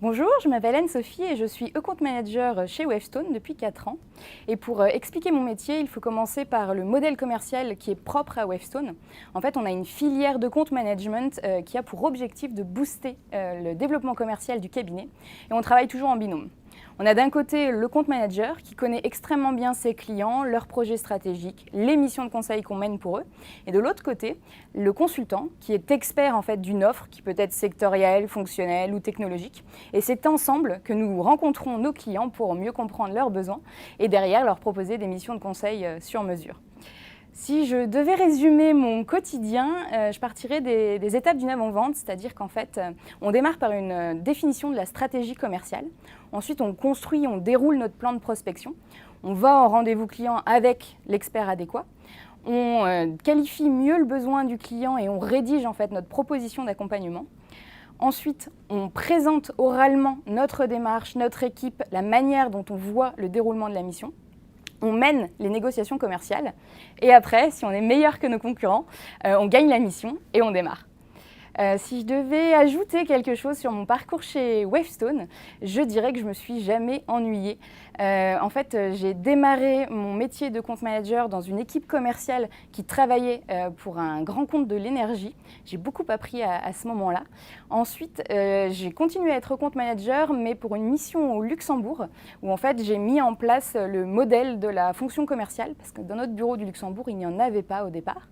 Bonjour, je m'appelle Anne-Sophie et je suis e-compte manager chez Wavestone depuis 4 ans. Et pour expliquer mon métier, il faut commencer par le modèle commercial qui est propre à Wavestone. En fait, on a une filière de compte management qui a pour objectif de booster le développement commercial du cabinet. Et on travaille toujours en binôme. On a d'un côté le compte manager qui connaît extrêmement bien ses clients, leurs projets stratégiques, les missions de conseil qu'on mène pour eux. Et de l'autre côté, le consultant qui est expert en fait d'une offre qui peut être sectorielle, fonctionnelle ou technologique. Et c'est ensemble que nous rencontrons nos clients pour mieux comprendre leurs besoins et derrière leur proposer des missions de conseil sur mesure. Si je devais résumer mon quotidien, je partirais des étapes d'une avant-vente, c'est-à-dire qu'en fait, on démarre par une définition de la stratégie commerciale. Ensuite, on construit, on déroule notre plan de prospection. On va en rendez-vous client avec l'expert adéquat. On qualifie mieux le besoin du client et on rédige en fait notre proposition d'accompagnement. Ensuite, on présente oralement notre démarche, notre équipe, la manière dont on voit le déroulement de la mission. On mène les négociations commerciales et après, si on est meilleur que nos concurrents, on gagne la mission et on démarre. Si je devais ajouter quelque chose sur mon parcours chez Wavestone, je dirais que je ne me suis jamais ennuyée. En fait, j'ai démarré mon métier de compte manager dans une équipe commerciale qui travaillait pour un grand compte de l'énergie. J'ai beaucoup appris à ce moment-là. Ensuite, j'ai continué à être compte manager, mais pour une mission au Luxembourg, où en fait, j'ai mis en place le modèle de la fonction commerciale, parce que dans notre bureau du Luxembourg, il n'y en avait pas au départ.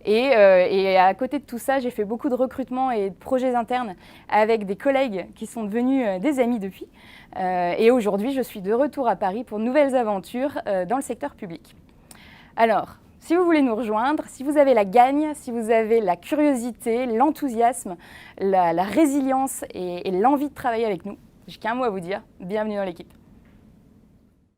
Et à côté de tout ça, j'ai fait beaucoup de recrutements et de projets internes avec des collègues qui sont devenus des amis depuis. Et aujourd'hui, je suis de retour à Paris pour de nouvelles aventures dans le secteur public. Alors, si vous voulez nous rejoindre, si vous avez la gagne, si vous avez la curiosité, l'enthousiasme, la résilience et l'envie de travailler avec nous, j'ai qu'un mot à vous dire, bienvenue dans l'équipe.